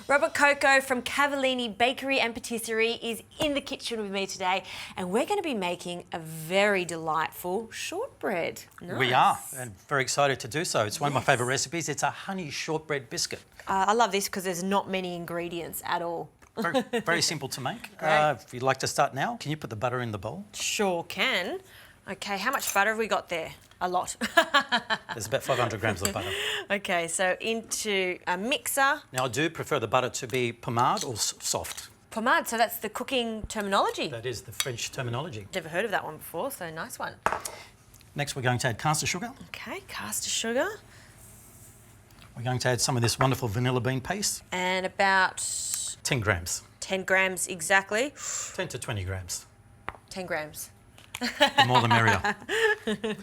Robert Coco from Cavallini Bakery and Patisserie is in the kitchen with me today, and we're going to be making a very delightful shortbread. Nice. We are, and very excited to do so. It's one of my favourite recipes. It's a honey shortbread biscuit. I love this because there's not many ingredients at all. Very simple to make. If you'd like to start now, can you put the butter in the bowl? Sure can. Okay, how much butter have we got there? A lot. There's about 500 grams of butter. Okay, so into a mixer. Now, I do prefer the butter to be pomade or soft. Pomade, so that's the cooking terminology. That is the French terminology. Never heard of that one before, so nice one. Next, we're going to add caster sugar. Okay, caster sugar. We're going to add some of this wonderful vanilla bean paste. And about 10 grams. 10 grams exactly. 10 to 20 grams. 10 grams. The more the merrier.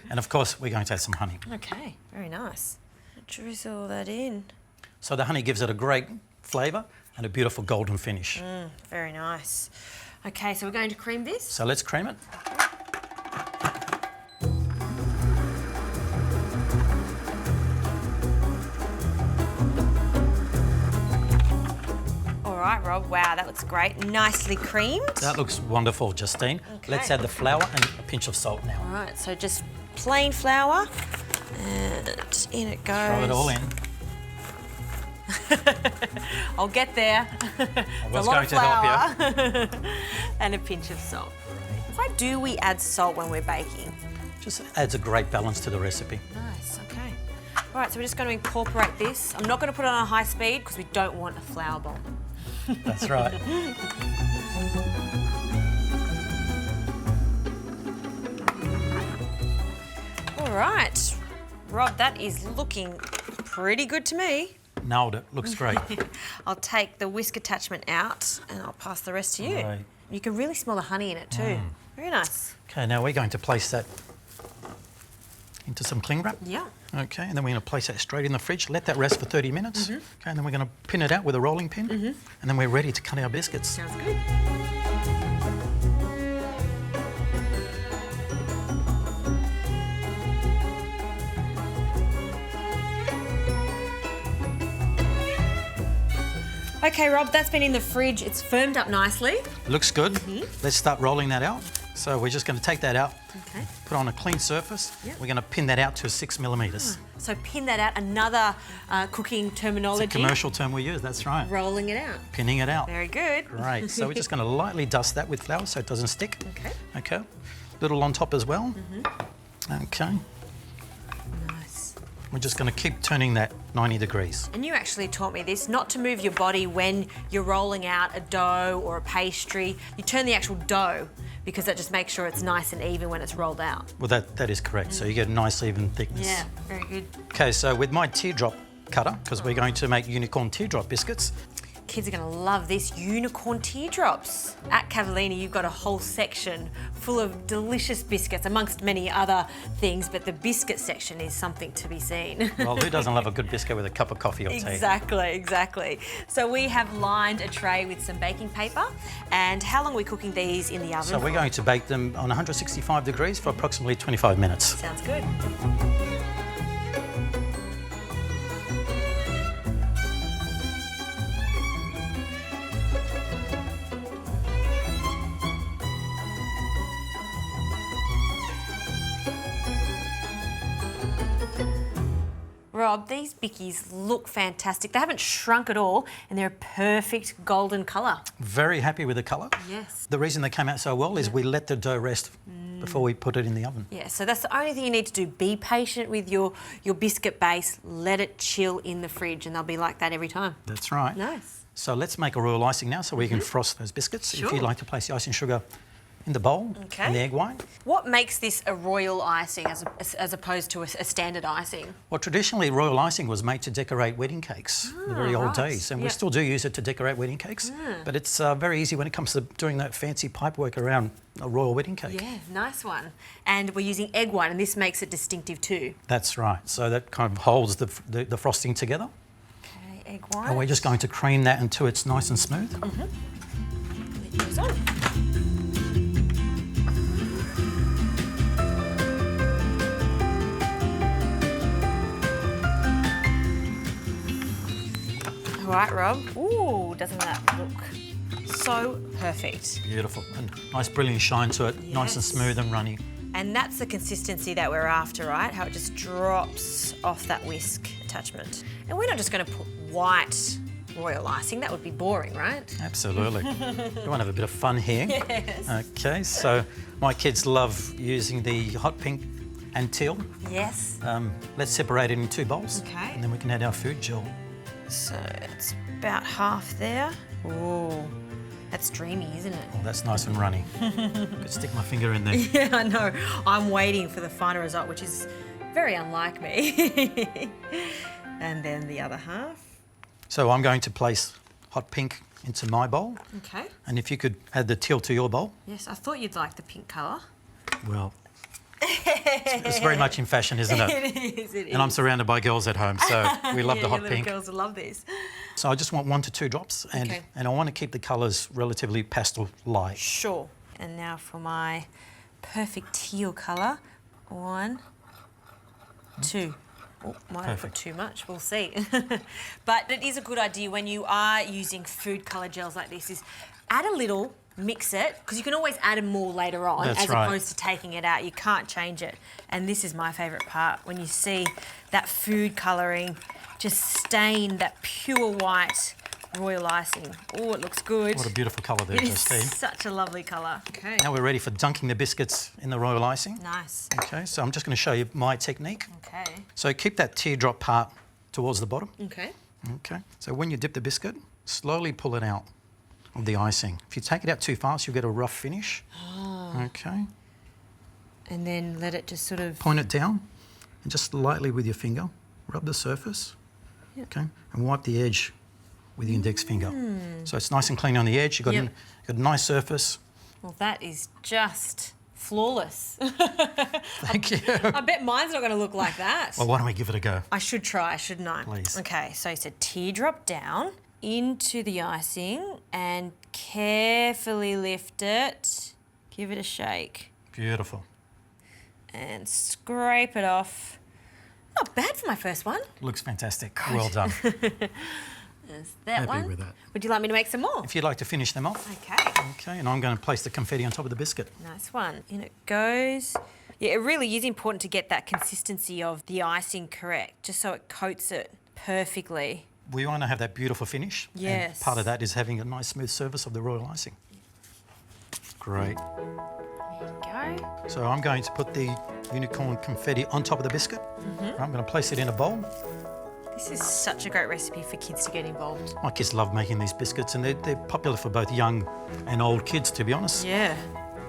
And of course, we're going to add some honey. Okay, very nice. Drizzle that in. So the honey gives it a great flavour and a beautiful golden finish. Very nice. Okay, so we're going to cream this. So let's cream it. All right, Rob. Wow, that looks great. Nicely creamed. That looks wonderful, Justine. Okay. Let's add the flour and a pinch of salt now. All right, so just plain flour, and in it goes. Throw it all in. I'll get there. I was going to help you. And a pinch of salt. Why do we add salt when we're baking? Just adds a great balance to the recipe. Nice, okay. All right, so we're just going to incorporate this. I'm not going to put it on a high speed because we don't want a flour bomb. That's right. All right, Rob, that is looking pretty good to me. Nailed it. Looks great. I'll take the whisk attachment out and I'll pass the rest to you. Right. You can really smell the honey in it too. Very nice. Okay, now we're going to place that into some cling wrap. Yeah. Okay, and then we're going to place that straight in the fridge, let that rest for 30 minutes. Okay, and then we're going to pin it out with a rolling pin, and then we're ready to cut our biscuits. Sounds good. Okay, Rob, that's been in the fridge. It's firmed up nicely. Looks good. Let's start rolling that out. So we're just going to take that out, Okay. put on a clean surface. Yep. We're going to pin that out to 6 millimetres. So pin that out, another cooking terminology. It's a commercial term we use, that's right. Rolling it out. Pinning it out. Very good. Great. So we're just going to lightly dust that with flour so it doesn't stick. Okay. Okay. Little on top as well. Okay. Nice. We're just going to keep turning that 90 degrees. And you actually taught me this, not to move your body when you're rolling out a dough or a pastry. You turn the actual dough because that just makes sure it's nice and even when it's rolled out. Well, that is correct. So you get a nice even thickness. Yeah, very good. Okay, so with my teardrop cutter, because we're going to make unicorn teardrop biscuits. Kids are going to love this, unicorn teardrops. At Cavallini, you've got a whole section full of delicious biscuits, amongst many other things, but the biscuit section is something to be seen. Well, who doesn't love a good biscuit with a cup of coffee or tea? Exactly, exactly. So we have lined a tray with some baking paper. And how long are we cooking these in the oven So we're for? going to bake them on 165 degrees for approximately 25 minutes. Sounds good. Rob, these bickies look fantastic. They haven't shrunk at all and they're a perfect golden colour. Very happy with the colour. Yes. The reason they came out so well is we let the dough rest before we put it in the oven. Yeah, so that's the only thing you need to do. Be patient with your biscuit base. Let it chill in the fridge and they'll be like that every time. That's right. Nice. So let's make a royal icing now so we can frost those biscuits. Sure. If you'd like to place the icing sugar in the bowl Okay. and the egg white. What makes this a royal icing as opposed to a standard icing? Well, traditionally, royal icing was made to decorate wedding cakes in the very old right. days, and we Yep. still do use it to decorate wedding cakes. But it's very easy when it comes to doing that fancy pipework around a royal wedding cake. Yeah, nice one. And we're using egg white, and this makes it distinctive too. That's right. So that kind of holds the frosting together. Okay, egg white. And we're just going to cream that until it's nice and smooth. It goes on. right, Rob? Ooh, doesn't that look so perfect? Beautiful. And nice brilliant shine to it. Nice and Yes. smooth and runny. And that's the consistency that we're after, right? How it just drops off that whisk attachment. And we're not just going to put white royal icing. That would be boring, right? Absolutely. You want to have a bit of fun here. Yes. Okay, so my kids love using the hot pink and teal. Yes. Let's separate it in 2 bowls. Okay. And then we can add our food gel. So it's about half there. Ooh, that's dreamy, isn't it? Oh, that's nice and runny. Could stick my finger in there. Yeah, I know. I'm waiting for the final result, which is very unlike me. And then the other half. So I'm going to place hot pink into my bowl. Okay. And if you could add the teal to your bowl. Yes, I thought you'd like the pink colour. Well, it's very much in fashion, isn't it? It is, it is. And I'm surrounded by girls at home, so we love the hot little pink. girls will love this. So I just want 1 to 2 drops, and, Okay. and I want to keep the colours relatively pastel light. Sure. And now for my perfect teal colour. 1, 2. Oh, might have put Perfect. too much, we'll see. But it is a good idea when you are using food colour gels like this is add a little, mix it, because you can always add more later on That's as right. opposed to taking it out. You can't change it. And this is my favourite part, when you see that food colouring just stain that pure white royal icing. Oh, it looks good. What a beautiful colour there, It is Justine. such a lovely colour. Okay. Now we're ready for dunking the biscuits in the royal icing. Nice. Okay, so I'm just going to show you my technique. Okay. So keep that teardrop part towards the bottom. Okay. Okay, so when you dip the biscuit, slowly pull it out of the icing. If you take it out too fast, you'll get a rough finish. Okay, And then let it just sort of... point it down and just lightly with your finger, rub the surface. Yep. Okay, and wipe the edge with the index finger. So it's nice and clean on the edge. You've got, Yep. got a nice surface. Well, that is just flawless. Thank you. I bet mine's not going to look like that. Well, why don't we give it a go? I should try, shouldn't I? Please. Okay, so you said teardrop down into the icing and carefully lift it. Give it a shake Beautiful. and scrape it off. Not bad for my first one. Looks fantastic. Well done. There's that Happy one. with that. Would you like me to make some more? If you'd like to finish them off. Okay. Okay, and I'm going to place the confetti on top of the biscuit. Nice one. In it goes. Yeah, it really is important to get that consistency of the icing correct, just so it coats it perfectly. We want to have that beautiful finish. Yes. And part of that is having a nice smooth surface of the royal icing. Great. There you go. So I'm going to put the unicorn confetti on top of the biscuit. I'm going to place it in a bowl. This is such a great recipe for kids to get involved. My kids love making these biscuits, and they're popular for both young and old kids, to be honest. Yeah,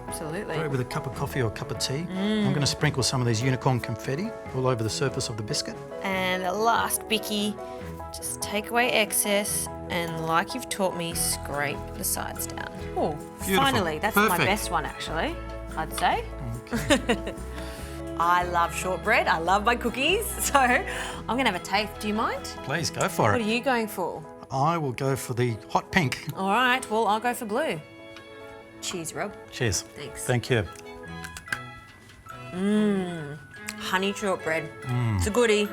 absolutely. Great with a cup of coffee or a cup of tea. I'm going to sprinkle some of these unicorn confetti all over the surface of the biscuit. And the last bicky, just take away excess and, like you've taught me, scrape the sides down. Oh, Beautiful. finally, that's my Perfect. best one actually, I'd say. Okay. I love shortbread, I love my cookies, so I'm gonna have a taste. Do you mind? Please go for What are it. you going for? I will go for the hot pink. All right, well, I'll go for blue. Cheers, Rob. Cheers. Thanks. Thank you. Honey shortbread. It's a goodie.